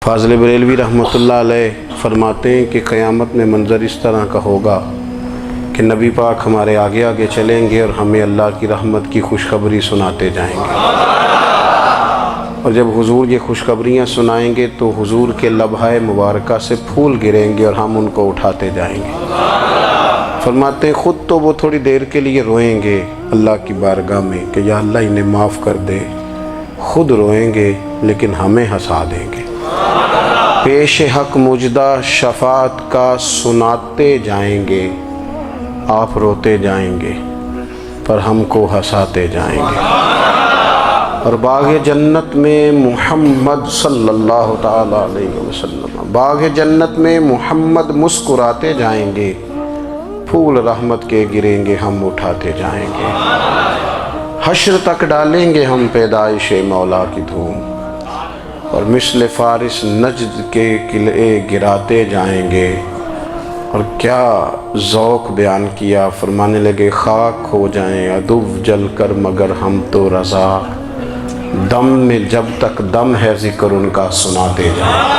فاضل بریلوی رحمۃ اللہ علیہ فرماتے ہیں کہ قیامت میں منظر اس طرح کا ہوگا کہ نبی پاک ہمارے آگے آگے چلیں گے اور ہمیں اللہ کی رحمت کی خوشخبری سناتے جائیں گے، اور جب حضور یہ خوشخبریاں سنائیں گے تو حضور کے لبھائے مبارکہ سے پھول گریں گے اور ہم ان کو اٹھاتے جائیں گے۔ فرماتے ہیں خود تو وہ تھوڑی دیر کے لیے روئیں گے اللہ کی بارگاہ میں کہ یا اللہ انہیں معاف کر دے، خود روئیں گے لیکن ہمیں ہنسا دیں گے۔ پیش حق مجدہ شفاعت کا سناتے جائیں گے، آپ روتے جائیں گے پر ہم کو ہنساتے جائیں گے۔ اور باغ جنت میں محمد صلی اللہ تعالیٰ علیہ وسلم، باغ جنت میں محمد مسکراتے جائیں گے، پھول رحمت کے گریں گے ہم اٹھاتے جائیں گے۔ حشر تک ڈالیں گے ہم پیدائش مولا کی دھوم، اور مثل فارس نجد کے قلعے گراتے جائیں گے۔ اور کیا ذوق بیان کیا، فرمانے لگے خاک ہو جائیں عدو جل کر مگر ہم تو رضا، دم میں جب تک دم ہے ذکر ان کا سناتے جائیں۔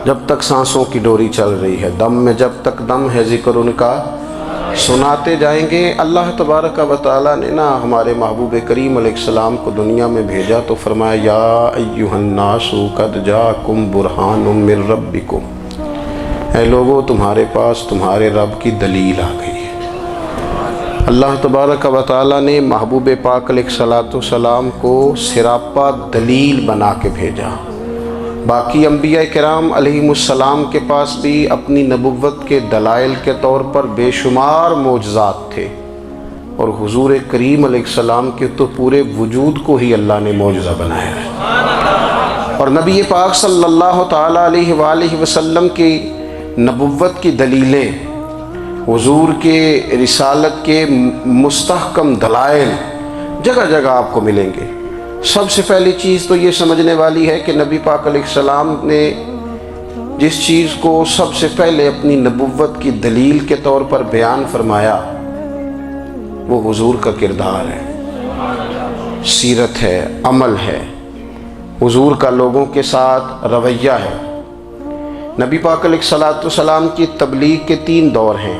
جب تک سانسوں کی ڈوری چل رہی ہے، دم میں جب تک دم ہے ذکر ان کا سناتے جائیں گے۔ اللہ تبارک و تعالیٰ نے ہمارے محبوب کریم علیہ السلام کو دنیا میں بھیجا تو فرمایا یا ایھا الناس قد جاءکم برہان من ربکم، اے لوگو تمہارے پاس تمہارے رب کی دلیل آ گئی ہے۔ اللہ تبارک و تعالیٰ نے محبوب پاک علیہ السلام کو سراپا دلیل بنا کے بھیجا۔ باقی انبیاء کرام علیہم السلام کے پاس بھی اپنی نبوت کے دلائل کے طور پر بے شمار معجزات تھے، اور حضور کریم علیہ السلام کے تو پورے وجود کو ہی اللہ نے معجزہ بنایا ہے۔ اور نبی پاک صلی اللہ تعالیٰ علیہ وآلہ وسلم کی نبوت کی دلیلیں، حضور کے رسالت کے مستحکم دلائل جگہ جگہ آپ کو ملیں گے۔ سب سے پہلی چیز تو یہ سمجھنے والی ہے کہ نبی پاک علیہ السلام نے جس چیز کو سب سے پہلے اپنی نبوت کی دلیل کے طور پر بیان فرمایا وہ حضور کا کردار ہے، سیرت ہے، عمل ہے، حضور کا لوگوں کے ساتھ رویہ ہے۔ نبی پاک علیہ السلام کی تبلیغ کے 3 دور ہیں۔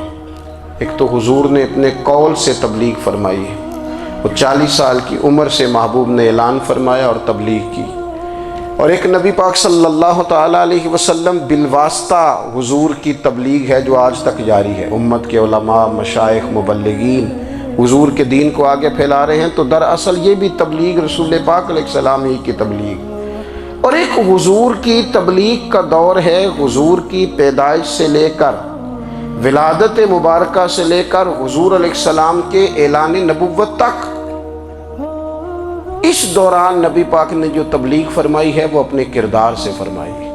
ایک تو حضور نے اپنے قول سے تبلیغ فرمائی ہے، وہ 40 سال کی عمر سے محبوب نے اعلان فرمایا اور تبلیغ کی۔ اور ایک نبی پاک صلی اللہ تعالیٰ علیہ وسلم بالواسطہ حضور کی تبلیغ ہے جو آج تک جاری ہے۔ امت کے علماء، مشائخ، مبلغین حضور کے دین کو آگے پھیلا رہے ہیں، تو دراصل یہ بھی تبلیغ رسول پاک علیہ السلام ہی کی تبلیغ۔ اور ایک حضور کی تبلیغ کا دور ہے، حضور کی پیدائش سے لے کر ولادت مبارکہ سے لے کر حضور علیہ السلام کے اعلان نبوت تک۔ اس دوران نبی پاک نے جو تبلیغ فرمائی ہے وہ اپنے کردار سے فرمائی ہے۔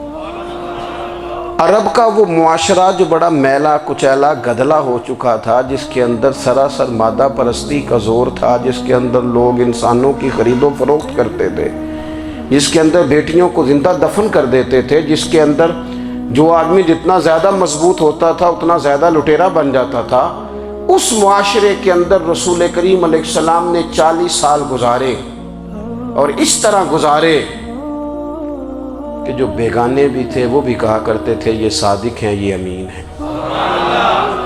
عرب کا وہ معاشرہ جو بڑا میلا کچیلا گدلا ہو چکا تھا، جس کے اندر سراسر مادہ پرستی کا زور تھا، جس کے اندر لوگ انسانوں کی خرید و فروخت کرتے تھے، جس کے اندر بیٹیوں کو زندہ دفن کر دیتے تھے، جس کے اندر جو آدمی جتنا زیادہ مضبوط ہوتا تھا اتنا زیادہ لٹیرا بن جاتا تھا، اس معاشرے کے اندر رسول کریم علیہ السلام نے 40 سال گزارے، اور اس طرح گزارے کہ جو بیگانے بھی تھے وہ بھی کہا کرتے تھے یہ صادق ہیں، یہ امین ہیں۔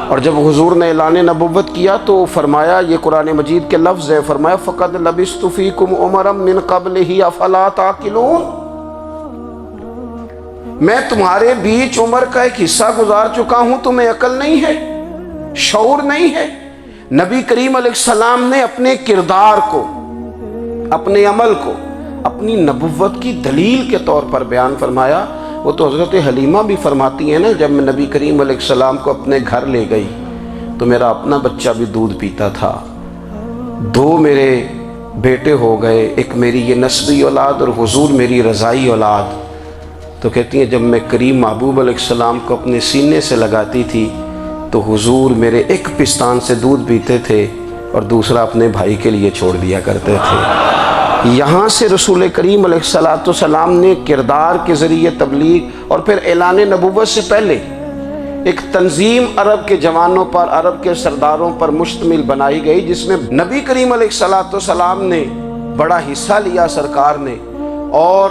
اور جب حضور نے اعلان نبوت کیا تو فرمایا، یہ قرآن مجید کے لفظ ہے، فرمایا فَقَدْ لَبِثْتُ فِيكُمْ عُمَرًا مِّن قَبْلِهِ أَفَلَا تَعْقِلُونَ، میں تمہارے بیچ عمر کا ایک حصہ گزار چکا ہوں، تمہیں عقل نہیں ہے، شعور نہیں ہے۔ نبی کریم علیہ السلام نے اپنے کردار کو، اپنے عمل کو اپنی نبوت کی دلیل کے طور پر بیان فرمایا۔ وہ تو حضرت حلیمہ بھی فرماتی ہیں نا، جب میں نبی کریم علیہ السلام کو اپنے گھر لے گئی تو میرا اپنا بچہ بھی دودھ پیتا تھا، 2 میرے بیٹے ہو گئے، ایک میری یہ نسبی اولاد اور حضور میری رضائی اولاد۔ تو کہتی ہیں جب میں کریم محبوب علیہ السلام کو اپنے سینے سے لگاتی تھی تو حضور میرے ایک پستان سے دودھ پیتے تھے اور دوسرا اپنے بھائی کے لیے چھوڑ دیا کرتے تھے۔ یہاں سے رسول کریم علیہ السلام نے کردار کے ذریعے تبلیغ، اور پھر اعلان نبوت سے پہلے ایک تنظیم عرب کے جوانوں پر، عرب کے سرداروں پر مشتمل بنائی گئی، جس میں نبی کریم علیہ السلام نے بڑا حصہ لیا سرکار نے، اور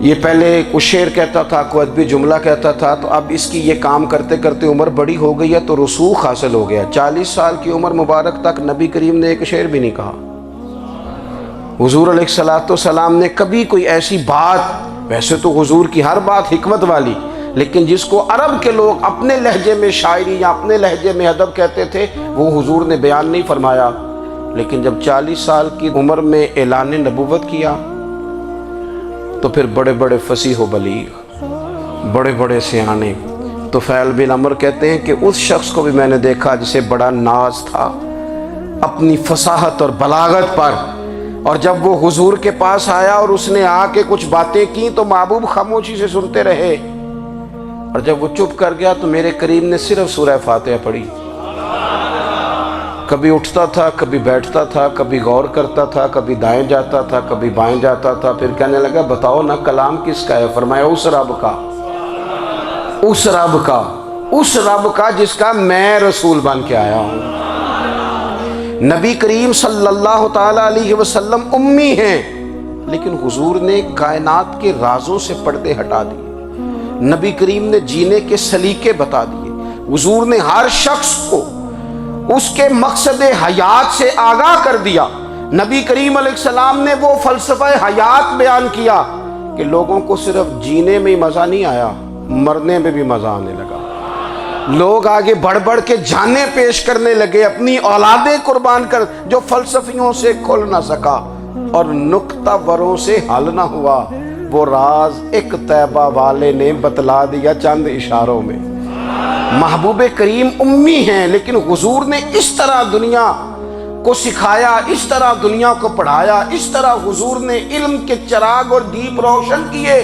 یہ پہلے کچھ شعر کہتا تھا، کوئی ادبی جملہ کہتا تھا، تو اب اس کی یہ کام کرتے کرتے عمر بڑی ہو گئی ہے تو رسوخ حاصل ہو گیا۔ 40 سال کی عمر مبارک تک نبی کریم نے ایک شعر بھی نہیں کہا۔ حضور علیہ السلام نے کبھی کوئی ایسی بات، ویسے تو حضور کی ہر بات حکمت والی، لیکن جس کو عرب کے لوگ اپنے لہجے میں شاعری یا اپنے لہجے میں ادب کہتے تھے، وہ حضور نے بیان نہیں فرمایا۔ لیکن جب 40 سال کی عمر میں اعلان نبوت کیا تو پھر بڑے بڑے فصیح و بلیغ، بڑے بڑے سیانے طفیل بن عمر کہتے ہیں کہ اس شخص کو بھی میں نے دیکھا جسے بڑا ناز تھا اپنی فصاحت اور بلاغت پر، اور جب وہ حضور کے پاس آیا اور اس نے آ کے کچھ باتیں کی تو محبوب خاموشی سے سنتے رہے، اور جب وہ چپ کر گیا تو میرے کریم نے صرف سورہ فاتحہ پڑھی۔ کبھی اٹھتا تھا، کبھی بیٹھتا تھا، کبھی غور کرتا تھا، کبھی دائیں جاتا تھا، کبھی بائیں جاتا تھا، پھر کہنے لگا بتاؤ نا کلام کس کا ہے؟ فرمایا اس رب کا، اس رب کا، اس رب کا جس کا میں رسول بن کے آیا ہوں۔ نبی کریم صلی اللہ تعالیٰ علیہ وسلم امی ہیں، لیکن حضور نے کائنات کے رازوں سے پردے ہٹا دیے، نبی کریم نے جینے کے سلیقے بتا دیے، حضور نے ہر شخص کو اس کے مقصد حیات سے آگاہ کر دیا۔ نبی کریم علیہ السلام نے وہ فلسفہ حیات بیان کیا کہ لوگوں کو صرف جینے میں ہی مزہ نہیں آیا، مرنے میں بھی مزہ آنے لگا۔ لوگ آگے بڑھ بڑھ کے جانیں پیش کرنے لگے، اپنی اولادیں قربان کر، جو فلسفیوں سے کھل نہ سکا اور نکتہ وروں سے حل نہ ہوا، وہ راز ایک طیبہ والے نے بتلا دیا چند اشاروں میں۔ محبوب کریم امی ہیں، لیکن حضور نے اس طرح دنیا کو سکھایا، اس طرح دنیا کو پڑھایا، اس طرح حضور نے علم کے چراغ اور دیپ روشن کیے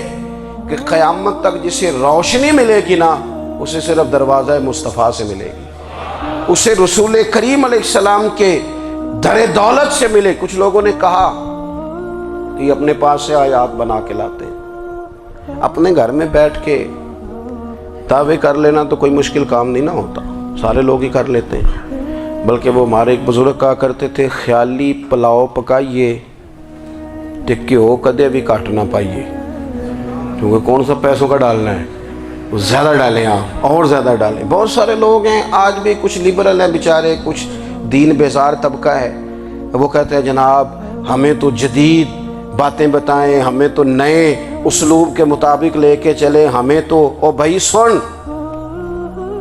کہ قیامت تک جسے روشنی ملے گی نا، اسے صرف دروازہ مصطفیٰ سے ملے گی، اسے رسول کریم علیہ السلام کے در دولت سے ملے۔ کچھ لوگوں نے کہا کہ یہ اپنے پاس سے آیات بنا کے لاتے ہیں، اپنے گھر میں بیٹھ کے دعوے کر لینا تو کوئی مشکل کام نہیں نہ ہوتا، سارے لوگ ہی کر لیتے ہیں۔ بلکہ وہ ہمارے ایک بزرگ کہا کرتے تھے، خیالی پلاؤ پکائیے ٹکے ہو کدے بھی کاٹ نہ پائیے، کیونکہ کون سا پیسوں کا ڈالنا ہے، زیادہ ڈالیں آپ اور زیادہ ڈالیں۔ بہت سارے لوگ ہیں آج بھی، کچھ لبرل ہیں بیچارے، کچھ دین بیزار طبقہ ہے، وہ کہتے ہیں جناب ہمیں تو جدید باتیں بتائیں، ہمیں تو نئے اسلوب کے مطابق لے کے چلے، ہمیں تو او بھائی سن،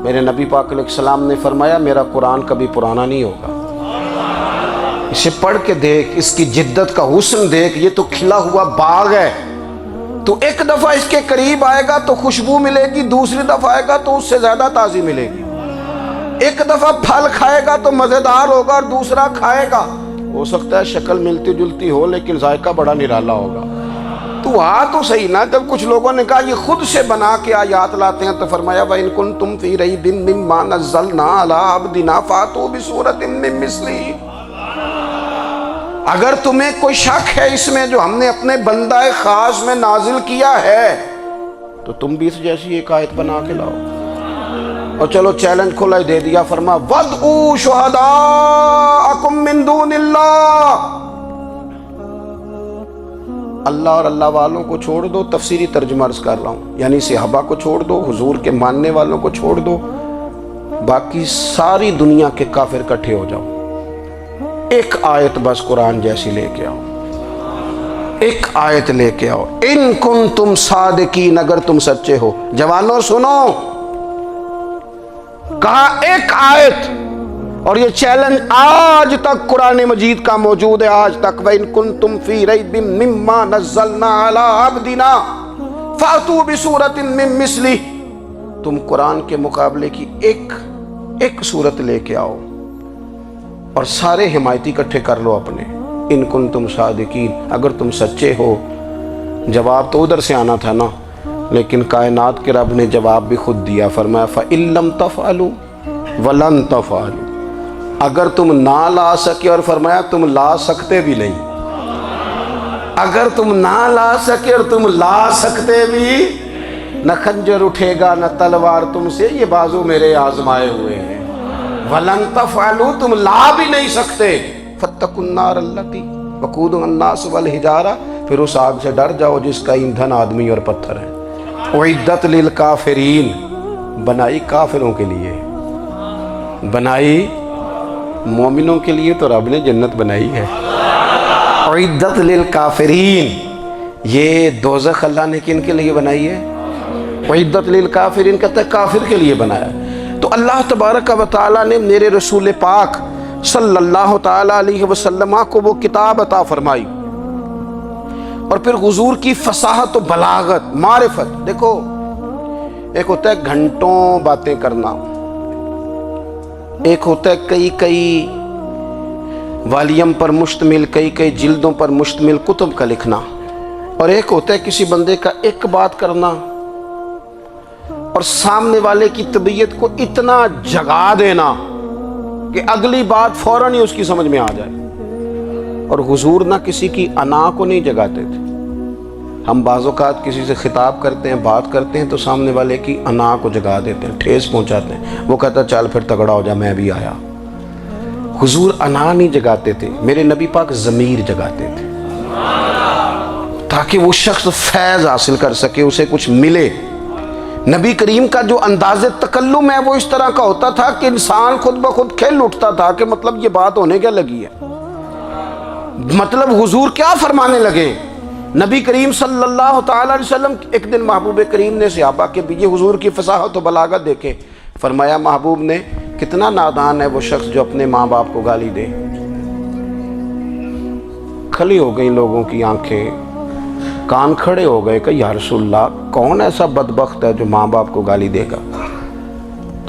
میرے نبی پاک علیہ السلام نے فرمایا میرا قرآن کبھی پرانا نہیں ہوگا، اسے پڑھ کے دیکھ، اس کی جدت کا حسن دیکھ، یہ تو کھلا ہوا باغ ہے، تو ایک دفعہ اس کے قریب آئے گا تو خوشبو ملے گی، دوسری دفعہ آئے گا تو اس سے زیادہ تازی ملے گی، ایک دفعہ پھل کھائے گا تو مزیدار ہوگا اور دوسرا کھائے گا، ہو سکتا ہے شکل ملتی جلتی ہو لیکن ذائقہ بڑا نرالا ہوگا۔ تو تو صحیح نا، جب کچھ لوگوں نے کہا یہ خود سے بنا کے آیات لاتے ہیں تو فرمایا وَإِن كُنتُمْ فِي رَيْبٍ مِّمَّا نَزَّلْنَا عَلَىٰ عَبْدِنَا فَأْتُوا بِسُورَةٍ مِّن مِّثْلِهِ، اگر تمہیں کوئی شک ہے اس میں جو ہم نے اپنے بندہ خاص میں نازل کیا ہے تو تم بھی اس جیسی ایک آیت بنا کے لاؤ۔ اور چلو چیلنج کھلا ہی دے دیا، فرما وَادْعُوا شُهَدَاءَكُم مِّن دُونِ اللَّهِ، اللہ اور اللہ والوں کو چھوڑ دو، تفسیری ترجمہ عرض کر رہا ہوں، یعنی صحابہ کو چھوڑ دو، حضور کے ماننے والوں کو چھوڑ دو، باقی ساری دنیا کے کافر اکٹھے ہو جاؤ، ایک آیت بس قرآن جیسی لے کے آؤ، ایک آیت لے کے آؤ، ان کنتم صادقین، اگر تم سچے ہو۔ جوانوں سنو، کہا ایک آیت، اور یہ چیلنج آج تک قرآن مجید کا موجود ہے، آج تک وَإِن كُنتُمْ فِي رَيْبٍ مِّمَّا نَزَّلْنَا عَلَىٰ عَبْدِنَا فَأْتُوا بِسُورَةٍ مِّن مِّثْلِهِ، تم قرآن کے مقابلے کی ایک صورت لے کے آؤ اور سارے حمایتی اکٹھے کر لو اپنے، ان کنتم صادقین، اگر تم سچے ہو۔ جواب تو ادھر سے آنا تھا نا، لیکن کائنات کے رب نے جواب بھی خود دیا، فرمایا فَإِن لَّمْ تَفْعَلُوا وَلَن تَفْعَلُوا، اگر تم نہ لا سکے، اور فرمایا تم لا سکتے بھی نہیں، اگر تم نہ لا سکے اور تم لا سکتے بھی، نہ خنجر اٹھے گا نہ تلوار تم سے، یہ بازو میرے آزمائے ہوئے ہیں، وَلَن تَفْعَلُوا، تم لا بھی نہیں سکتے، فَاتَّقُوا النَّارَ الَّتِي وَقُودُهَا النَّاسُ وَالْحِجَارَةُ، پھر اس آگ سے ڈر جاؤ جس کا ایندھن آدمی اور پتھر ہے۔ اعدت للکافرین، بنائی کافروں کے لیے، بنائی مومنوں کے لیے تو رب نے جنت بنائی ہے۔ اعدت للکافرین، یہ دوزخ اللہ نے کن کے لیے بنائی ہے؟ اعدت للکافرین کہتا ہے کافر کے لیے بنایا۔ تو اللہ تبارک و تعالیٰ نے میرے رسول پاک صلی اللہ تعالیٰ علیہ وسلم کو وہ کتاب عطا فرمائی، اور پھر حضور کی فصاحت و بلاغت، معرفت۔ دیکھو ایک ہوتا ہے گھنٹوں باتیں کرنا، ایک ہوتا ہے کئی والیم پر مشتمل، کئی جلدوں پر مشتمل کتب کا لکھنا، اور ایک ہوتا ہے کسی بندے کا ایک بات کرنا اور سامنے والے کی طبیعت کو اتنا جگا دینا کہ اگلی بات فوراً ہی اس کی سمجھ میں آ جائے۔ اور حضور نہ کسی کی انا کو نہیں جگاتے تھے۔ ہم بعض اوقات کسی سے خطاب کرتے ہیں، بات کرتے ہیں تو سامنے والے کی انا کو جگا دیتے ہیں، ٹھیس پہنچاتے ہیں، وہ کہتا ہے چل پھر تگڑا ہو جا میں بھی آیا۔ حضور انا نہیں جگاتے تھے، میرے نبی پاک ضمیر جگاتے تھے تاکہ وہ شخص فیض حاصل کر سکے، اسے کچھ ملے۔ نبی کریم کا جو انداز تکلم ہے وہ اس طرح کا ہوتا تھا کہ انسان خود بخود کھل اٹھتا تھا کہ مطلب یہ بات ہونے کیا لگی ہے، مطلب حضور کیا فرمانے لگے۔ نبی کریم صلی اللہ تعالیٰ علیہ وسلم ایک دن محبوب کریم نے صحابہ کے بیچ حضور کی فصاحت و بلاغت دیکھے، فرمایا محبوب نے کتنا نادان ہے وہ شخص جو اپنے ماں باپ کو گالی دے۔ کھلی ہو گئی لوگوں کی آنکھیں، کان کھڑے ہو گئے کہ یا رسول اللہ کون ایسا بدبخت ہے جو ماں باپ کو گالی دے گا۔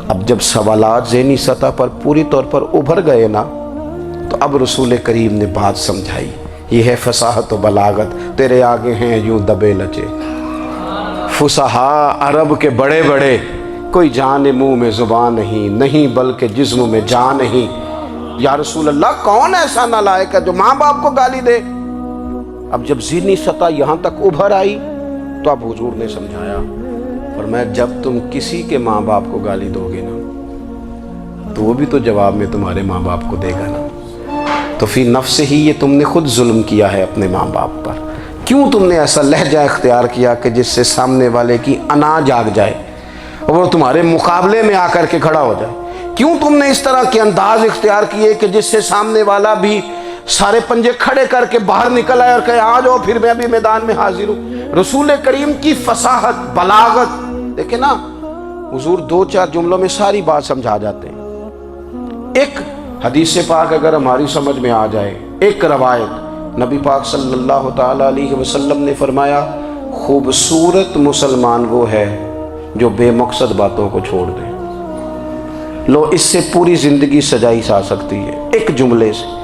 اب جب سوالات ذہنی سطح پر پوری طور پر ابھر گئے نا، تو اب رسول کریم نے بات سمجھائی۔ یہ ہے فصاحت و بلاغت، تیرے آگے ہیں یوں دبے لچے فصحاء عرب کے بڑے بڑے، کوئی جان منہ میں زبان نہیں بلکہ جسم میں جان نہیں۔ یا رسول اللہ کون ایسا نالائق ہے جو ماں باپ کو گالی دے؟ اب جب ذہنی سطح یہاں تک ابھر آئی تو اب حضور نے سمجھایا، فرمایا جب تم کسی کے ماں باپ کو گالی دو گے نا تو وہ بھی تو جواب میں تمہارے ماں باپ کو دے گا نا، تو فی نفس ہی یہ تم نے خود ظلم کیا ہے اپنے ماں باپ پر۔ کیوں تم نے ایسا لہجہ اختیار کیا کہ جس سے سامنے والے کی انا جاگ جائے اور وہ تمہارے مقابلے میں آ کر کے کھڑا ہو جائے؟ کیوں تم نے اس طرح کے انداز اختیار کیے کہ جس سے سامنے والا بھی سارے پنجے کھڑے کر کے باہر نکل آئے اور کہے آ جاؤ پھر میں بھی میدان میں حاضر ہوں؟ رسول کریم کی فصاحت بلاغت دیکھیں نا، حضور 2-4 جملوں میں ساری بات سمجھا جاتے ہیں۔ ایک حدیث پاک اگر ہماری سمجھ میں آ جائے، ایک روایت نبی پاک صلی اللہ تعالیٰ علیہ وسلم نے فرمایا خوبصورت مسلمان وہ ہے جو بے مقصد باتوں کو چھوڑ دے۔ لو اس سے پوری زندگی سجائی جا سکتی ہے، ایک جملے سے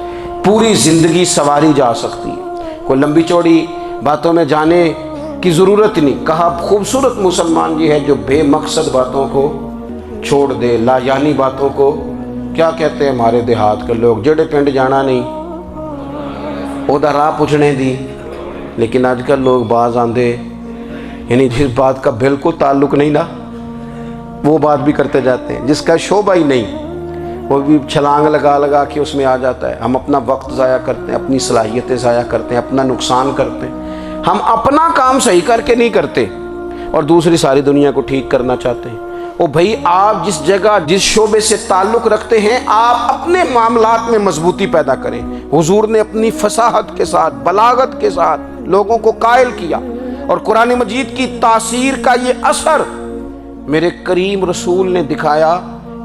پوری زندگی سواری جا سکتی ہے، کوئی لمبی چوڑی باتوں میں جانے کی ضرورت نہیں۔ کہا خوبصورت مسلمان یہ ہے جو بے مقصد باتوں کو چھوڑ دے، لا یعنی باتوں کو، کیا کہتے ہیں ہمارے دیہات کے لوگ، جڑے پنڈ جانا نہیں اودا راہ پوچھنے دی۔ لیکن آج کل لوگ باز آندے یعنی جس بات کا بالکل تعلق نہیں نا وہ بات بھی کرتے جاتے ہیں، جس کا شعبہ ہی نہیں وہ بھی چھلانگ لگا کے اس میں آ جاتا ہے۔ ہم اپنا وقت ضائع کرتے ہیں، اپنی صلاحیتیں ضائع کرتے ہیں، اپنا نقصان کرتے ہیں، ہم اپنا کام صحیح کر کے نہیں کرتے اور دوسری ساری دنیا کو ٹھیک کرنا چاہتے ہیں۔ او بھائی آپ جس جگہ جس شعبے سے تعلق رکھتے ہیں آپ اپنے معاملات میں مضبوطی پیدا کریں۔ حضور نے اپنی فصاحت کے ساتھ بلاغت کے ساتھ لوگوں کو قائل کیا، اور قرآن مجید کی تاثیر کا یہ اثر میرے کریم رسول نے دکھایا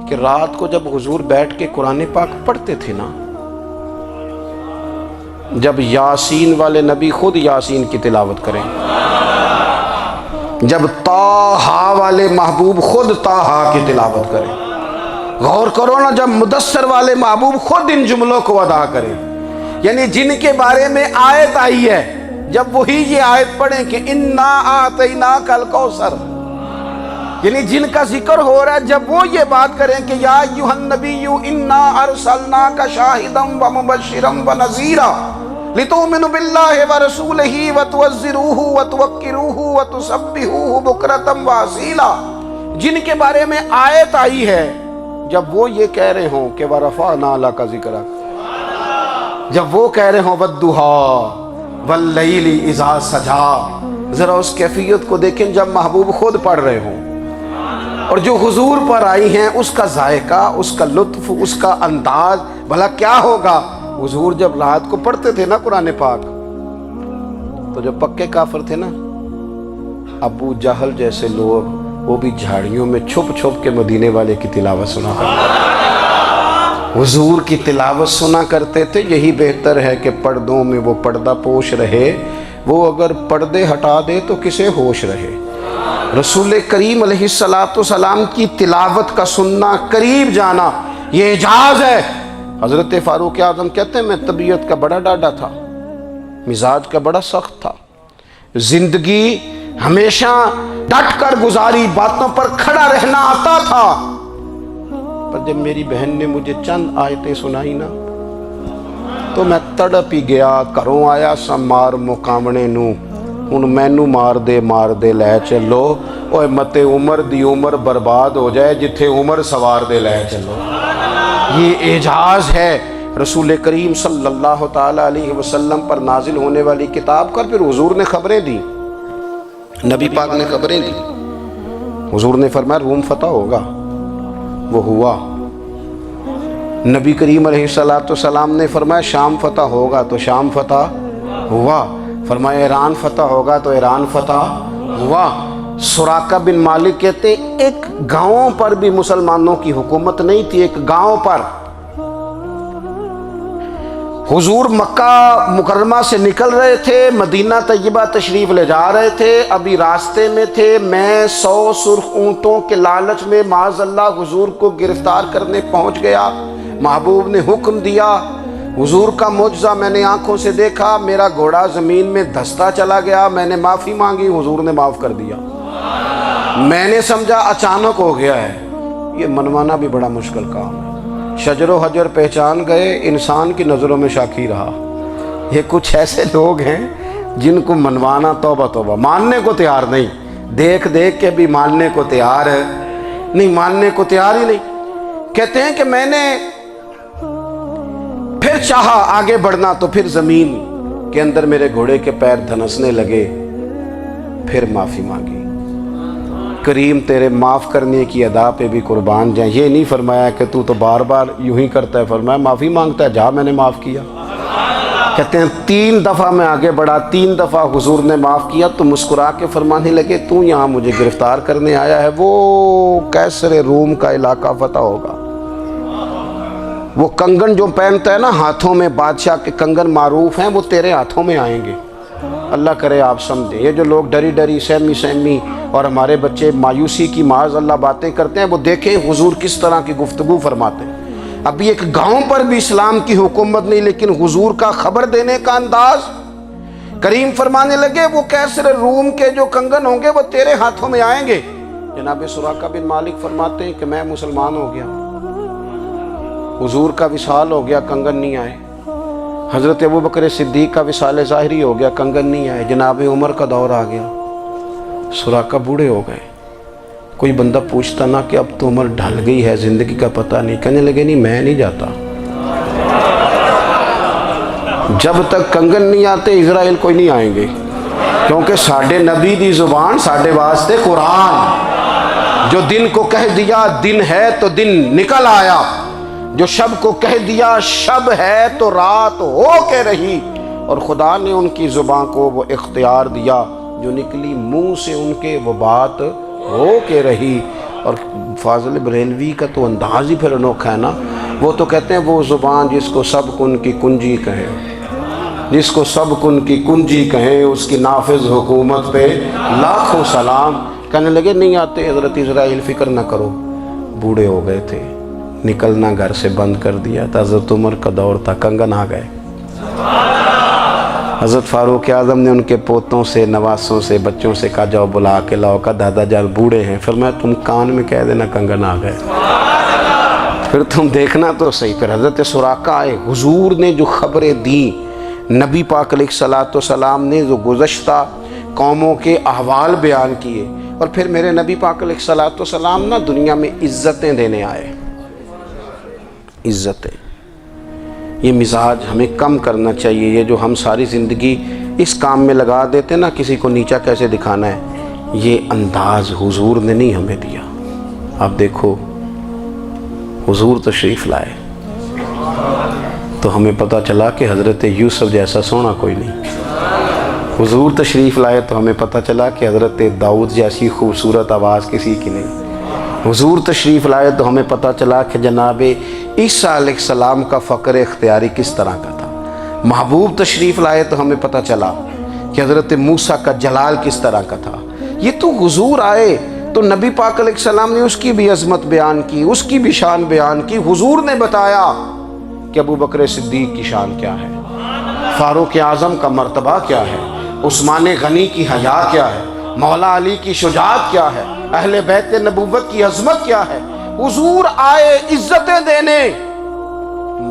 کہ رات کو جب حضور بیٹھ کے قرآن پاک پڑھتے تھے نا، جب یاسین والے نبی خود یاسین کی تلاوت کریں، جب طٰہٰ والے محبوب خود طٰہٰ کی تلاوت کریں، غور کرو نا جب مدثر والے محبوب خود ان جملوں کو ادا کریں، یعنی جن کے بارے میں آیت آئی ہے جب وہی یہ آیت پڑھیں کہ اِنَّا أَعْطَيْنَاكَ الْكَوْثَرَ، یعنی جن کا ذکر ہو رہا ہے جب وہ یہ بات کریں کہ یا ایھا النبی انا ارسلناک شاہدا ومبشرا ونذیرا لتؤمنوا باللہ ورسولہ وتعزروہ وتوقروہ وتسبحوہ بکرۃ واصیلا، جن کے بارے میں آیت آئی ہے جب وہ یہ کہہ رہے ہوں کہ ورفعنا لک ذکرک، جب وہ کہہ رہے ہوں والضحیٰ واللیل اذا سجا، ذرا اس کیفیت کو دیکھیں جب محبوب خود پڑھ رہے ہوں، اور جو حضور پر آئی ہیں اس کا ذائقہ، اس کا لطف، اس کا انداز بھلا کیا ہوگا۔ حضور جب رات کو پڑھتے تھے نا قرآن پاک، تو جو پکے کافر تھے نا، ابو جہل جیسے لوگ، وہ بھی جھاڑیوں میں چھپ چھپ کے مدینے والے کی تلاوت سنا کرتے، حضور کی تلاوت سنا کرتے تھے۔ یہی بہتر ہے کہ پردوں میں وہ پردہ پوش رہے، وہ اگر پردے ہٹا دے تو کسے ہوش رہے۔ رسول کریم علیہ السلام کی تلاوت کا سننا، قریب جانا، یہ اعجاز ہے۔ حضرت فاروق اعظم کہتے ہیں میں طبیعت کا بڑا ڈاڈا تھا، مزاج کا بڑا سخت تھا، زندگی ہمیشہ ڈٹ کر گزاری، باتوں پر کھڑا رہنا آتا تھا، پر جب میری بہن نے مجھے چند آیتیں سنائی نا تو میں تڑپ ہی گیا۔ گھروں آیا سا مار مقامنے نو، ہن مینو مار دے لے چلو، اوے متے عمر دی عمر برباد ہو جائے جتھے عمر سوار دے لے چلو۔ یہ اعجاز ہے رسول کریم صلی اللہ تعالیٰ علیہ وسلم پر نازل ہونے والی کتاب کا۔ پھر حضور نے خبریں دی، نبی پاک نے خبریں دی۔ حضور نے فرمایا روم فتح ہوگا، وہ ہوا۔ نبی کریم علیہ السلام نے فرمایا شام فتح ہوگا، تو شام فتح ہوا۔ فرمایا ایران فتح ہوگا، تو ایران فتح ہوا۔ سراقہ بن مالک کہتے ہیں ایک گاؤں پر بھی مسلمانوں کی حکومت نہیں تھی، ایک گاؤں پر۔ حضور مکہ مکرمہ سے نکل رہے تھے، مدینہ طیبہ تشریف لے جا رہے تھے، ابھی راستے میں تھے، میں 100 سرخ اونٹوں کے لالچ میں معاذ اللہ حضور کو گرفتار کرنے پہنچ گیا۔ محبوب نے حکم دیا، حضور کا معجزہ میں نے آنکھوں سے دیکھا، میرا گھوڑا زمین میں دھستا چلا گیا، میں نے معافی مانگی، حضور نے معاف کر دیا۔ میں نے سمجھا اچانک ہو گیا ہے۔ یہ منوانا بھی بڑا مشکل کام ہے۔ شجر و حجر پہچان گئے، انسان کی نظروں میں شاکی رہا۔ یہ کچھ ایسے لوگ ہیں جن کو منوانا توبہ توبہ، ماننے کو تیار نہیں، دیکھ دیکھ کے بھی ماننے کو تیار ہے نہیں، ماننے کو تیار ہی نہیں۔ کہتے ہیں کہ میں نے پھر چاہا آگے بڑھنا، تو پھر زمین کے اندر میرے گھوڑے کے پیر دھنسنے لگے، پھر معافی مانگی۔ کریم تیرے معاف کرنے کی ادا پہ بھی قربان جائیں۔ یہ نہیں فرمایا کہ تو بار بار یوں ہی کرتا ہے، فرمایا معافی مانگتا ہے، جا میں نے معاف کیا۔ کہتے ہیں 3 دفعہ میں آگے بڑھا، 3 دفعہ حضور نے معاف کیا، تو مسکرا کے فرمانے لگے تو یہاں مجھے گرفتار کرنے آیا ہے، وہ کیسر روم کا علاقہ فتح ہوگا۔ وہ کنگن جو پہنتا ہے نا ہاتھوں میں، بادشاہ کے کنگن معروف ہیں، وہ تیرے ہاتھوں میں آئیں گے۔ اللہ کرے آپ سمجھیں، یہ جو لوگ ڈری ڈری سہمی اور ہمارے بچے مایوسی کی معاذ اللہ باتیں کرتے ہیں، وہ دیکھیں حضور کس طرح کی گفتگو فرماتے ہیں۔ ابھی ایک گاؤں پر بھی اسلام کی حکومت نہیں، لیکن حضور کا خبر دینے کا انداز۔ کریم فرمانے لگے وہ کیسر روم کے جو کنگن ہوں گے وہ تیرے ہاتھوں میں آئیں گے۔ جناب سراقہ بن مالک فرماتے ہیں کہ میں مسلمان ہو گیا، حضور کا وصال ہو گیا، کنگن نہیں آئے۔ حضرت ابوبکر صدیق کا وصال ظاہری ہو گیا، کنگن نہیں آئے۔ جناب عمر کا دور آ گیا، سراقہ بوڑھے ہو گئے۔ کوئی بندہ پوچھتا نا کہ اب تو عمر ڈھل گئی ہے، زندگی کا پتہ نہیں، کہنے لگے نہیں میں نہیں جاتا، جب تک کنگن نہیں آتے اسرائیل کوئی نہیں آئیں گے، کیونکہ ساڈے نبی دی زبان ساڈے واسطے قرآن، جو دن کو کہہ دیا دن ہے تو دن نکل آیا، جو شب کو کہہ دیا شب ہے تو رات ہو کے رہی، اور خدا نے ان کی زبان کو وہ اختیار دیا، جو نکلی منہ سے ان کے وہ بات ہو کے رہی۔ اور فاضل بریلوی کا تو انداز ہی پھر انوکھا ہے نا، وہ تو کہتے ہیں وہ زبان جس کو سب کن کی کنجی کہیں، جس کو سب کن کی کنجی کہیں، اس کی نافذ حکومت پہ لاکھوں سلام۔ کہنے لگے نہیں آتے حضرت اسرائیل، فکر نہ کرو، بوڑھے ہو گئے تھے، نکلنا گھر سے بند کر دیا تھا، حضرت عمر کا دور تھا، کنگن آ گئے۔ حضرت فاروق اعظم نے ان کے پوتوں سے، نواسوں سے، بچوں سے کہا جاؤ بلا کے لاؤ، کا دادا جان بوڑھے ہیں، فرمایا تم کان میں کہہ دینا کنگن آ گئے، پھر تم دیکھنا تو صحیح۔ پھر حضرت سراقہ آئے، حضور نے جو خبریں دیں، نبی پاک علیہ السلام نے جو گزشتہ قوموں کے احوال بیان کیے، اور پھر میرے نبی پاک علیہ السلام نا دنیا میں عزتیں دینے آئے، عزتیں۔ یہ مزاج ہمیں کم کرنا چاہیے، یہ جو ہم ساری زندگی اس کام میں لگا دیتے نا، کسی کو نیچا کیسے دکھانا ہے، یہ انداز حضور نے نہیں ہمیں دیا۔ اب دیکھو حضور تشریف لائے تو ہمیں پتہ چلا کہ حضرت یوسف جیسا سونا کوئی نہیں۔ حضور تشریف لائے تو ہمیں پتہ چلا کہ حضرت داؤد جیسی خوبصورت آواز کسی کی نہیں۔ حضور تشریف لائے تو ہمیں پتہ چلا کہ جناب عیسیٰ علیہ السلام کا فقر اختیاری کس طرح کا تھا۔ محبوب تشریف لائے تو ہمیں پتہ چلا کہ حضرت موسیٰ کا جلال کس طرح کا تھا۔ یہ تو حضور آئے تو نبی پاک علیہ السلام نے اس کی بھی عظمت بیان کی، اس کی بھی شان بیان کی۔ حضور نے بتایا کہ ابو بکر صدیق کی شان کیا ہے، فاروق اعظم کا مرتبہ کیا ہے، عثمان غنی کی حیا کیا ہے، مولا علی کی شجاعت کیا ہے، اہل بیت نبوت کی عظمت کیا ہے۔ حضور آئے عزتیں دینے،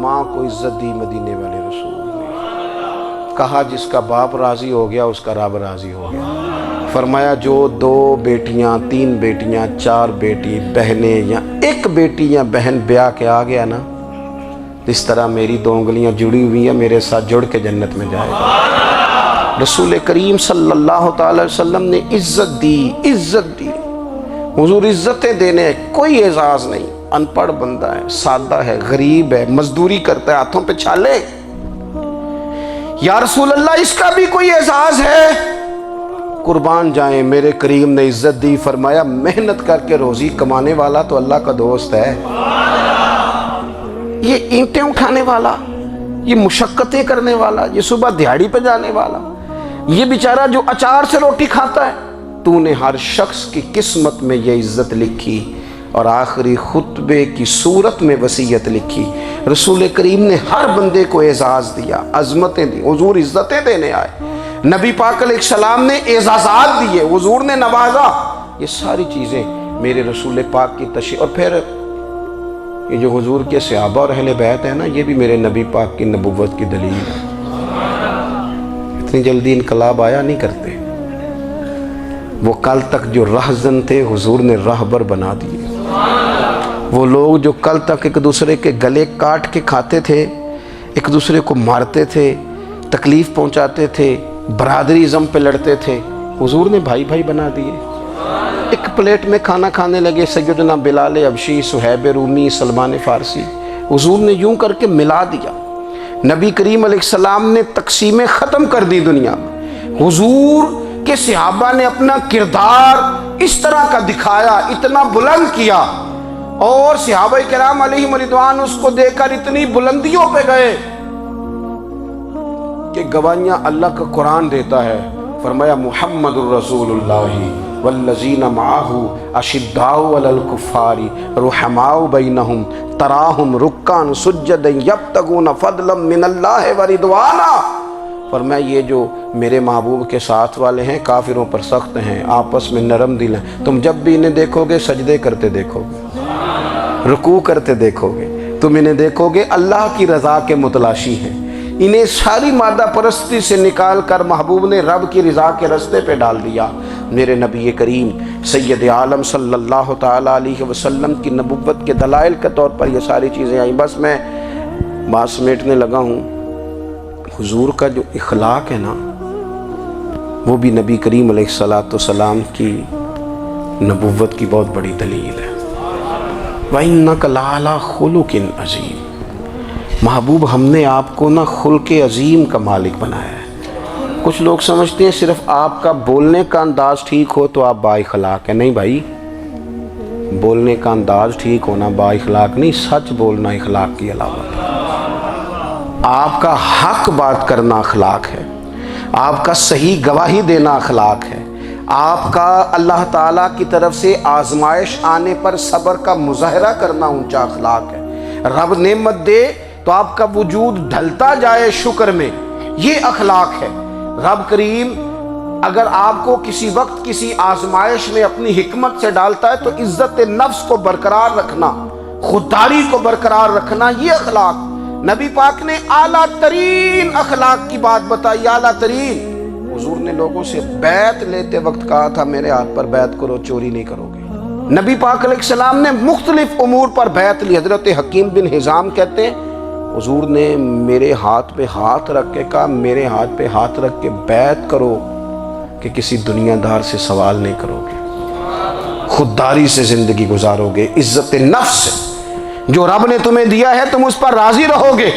ماں کو عزت دی مدینے والے رسول نے، کہا جس کا باپ راضی ہو گیا اس کا رب راضی ہو گیا۔ فرمایا جو 2 بیٹیاں 3 بیٹیاں 4 بیٹی بہنیں یا 1 بیٹی یا بہن بیاہ کے آ گیا نا، اس طرح میری 2 انگلیاں جڑی ہوئی ہیں، میرے ساتھ جڑ کے جنت میں جائے گا۔ رسول کریم صلی اللہ تعالی وسلم نے عزت دی، عزت دی۔ حضور عزتیں دینے، کوئی اعزاز نہیں، ان پڑھ بندہ ہے، سادہ ہے، غریب ہے، مزدوری کرتا ہے، ہاتھوں پہ چھالے۔ یا رسول اللہ اس کا بھی کوئی اعزاز ہے؟ قربان جائیں، میرے کریم نے عزت دی، فرمایا محنت کر کے روزی کمانے والا تو اللہ کا دوست ہے۔ یہ اینٹیں اٹھانے والا، یہ مشقتیں کرنے والا، یہ صبح دیہڑی پہ جانے والا، یہ بیچارہ جو اچار سے روٹی کھاتا ہے، تو نے ہر شخص کی قسمت میں یہ عزت لکھی اور آخری خطبے کی صورت میں وصیت لکھی۔ رسول کریم نے ہر بندے کو اعزاز دیا، عظمتیں دی۔ حضور عزتیں دینے آئے، نبی پاک علیہ السلام نے اعزازات دیے، حضور نے نوازا۔ یہ ساری چیزیں میرے رسول پاک کی تشریف، اور پھر یہ جو حضور کے صحابہ اور اہل بیت ہیں نا، یہ بھی میرے نبی پاک کی نبوت کی دلیل ہے۔ اتنی جلدی انقلاب آیا نہیں کرتے، وہ کل تک جو رہزن تھے حضور نے راہبر بنا دیے۔ وہ لوگ جو کل تک ایک دوسرے کے گلے کاٹ کے کھاتے تھے، ایک دوسرے کو مارتے تھے، تکلیف پہنچاتے تھے، برادری ازم پہ لڑتے تھے، حضور نے بھائی بھائی بنا دیے۔ ایک پلیٹ میں کھانا کھانے لگے، سیدنا بلال حبشی، صہیب رومی، سلمان فارسی، حضور نے یوں کر کے ملا دیا۔ نبی کریم علیہ السلام نے تقسیمیں ختم کر دی دنیا میں۔ حضور کے صحابہ نے اپنا کردار اس طرح کا دکھایا، اتنا بلند کیا، اور صحابہ کرام علیہم رضوان اس کو دیکھ کر اتنی بلندیوں پہ گئے کہ گواہیاں اللہ کا قرآن دیتا ہے۔ فرمایا محمد الرسول اللہ والذین معہ اشداء علی الکفار رحماء بینہم تراہم رکعا سجدا یبتغون فضلا من اللہ ورضوانا۔ فرمایا یہ جو میرے محبوب کے ساتھ والے ہیں کافروں پر سخت ہیں، آپس میں نرم دل ہیں، تم جب بھی انہیں دیکھو گے سجدے کرتے دیکھو گے، رکوع کرتے دیکھو گے، تم انہیں دیکھو گے اللہ کی رضا کے متلاشی ہیں۔ انہیں ساری مادہ پرستی سے نکال کر محبوب نے رب کی رضا کے رستے پہ ڈال دیا۔ میرے نبی کریم سید عالم صلی اللہ تعالیٰ علیہ وسلم کی نبوت کے دلائل کے طور پر یہ ساری چیزیں آئیں۔ بس میں بات سمیٹنے لگا ہوں۔ حضور کا جو اخلاق ہے نا، وہ بھی نبی کریم علیہ السلام کی نبوت کی بہت بڑی دلیل ہے۔ وَإِنَّكَ لَعَلَىٰ خُلُقٍ عَظِيمٍ۔ محبوب ہم نے آپ کو نا خلق عظیم کا مالک بنایا ہے۔ کچھ لوگ سمجھتے ہیں صرف آپ کا بولنے کا انداز ٹھیک ہو تو آپ با اخلاق ہیں۔ نہیں بھائی، بولنے کا انداز ٹھیک ہونا با اخلاق نہیں، سچ بولنا اخلاق کی علامت ہے۔ آپ کا حق بات کرنا اخلاق ہے، آپ کا صحیح گواہی دینا اخلاق ہے، آپ کا اللہ تعالیٰ کی طرف سے آزمائش آنے پر صبر کا مظاہرہ کرنا اونچا اخلاق ہے۔ رب نعمت دے تو آپ کا وجود ڈھلتا جائے شکر میں، یہ اخلاق ہے۔ رب کریم اگر آپ کو کسی وقت کسی آزمائش میں اپنی حکمت سے ڈالتا ہے تو عزت نفس کو برقرار رکھنا، خودداری کو برقرار رکھنا، یہ اخلاق۔ نبی پاک نے اعلیٰ ترین اخلاق کی بات بتائی، اعلیٰ ترین۔ حضور نے لوگوں سے بیعت لیتے وقت کہا تھا میرے ہاتھ پر بیعت کرو، چوری نہیں کرو گے۔ نبی پاک علیہ السلام نے مختلف امور پر بیعت لی۔ حضرت حکیم بن حزام کہتے ہیں حضور نے میرے ہاتھ پہ ہاتھ رکھ کے کہا میرے ہاتھ پہ ہاتھ رکھ کے بیعت کرو کہ کسی دنیا دار سے سوال نہیں کرو گے، خودداری سے زندگی گزارو گے، عزت نفس جو رب نے تمہیں دیا ہے تم اس پر راضی رہو گے،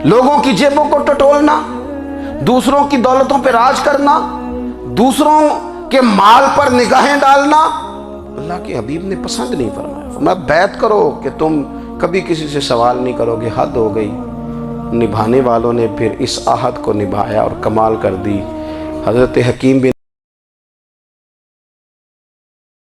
لوگوں کی جیبوں کو ٹٹولنا، دوسروں کی دولتوں پہ راج کرنا، دوسروں کے مال پر نگاہیں ڈالنا اللہ کے حبیب نے پسند نہیں فرمایا۔ فرمایا بیعت کرو کہ تم کبھی کسی سے سوال نہیں کرو گے، حد ہو گئی۔ نبھانے والوں نے پھر اس عہد کو نبھایا اور کمال کر دی۔ حضرت حکیم بن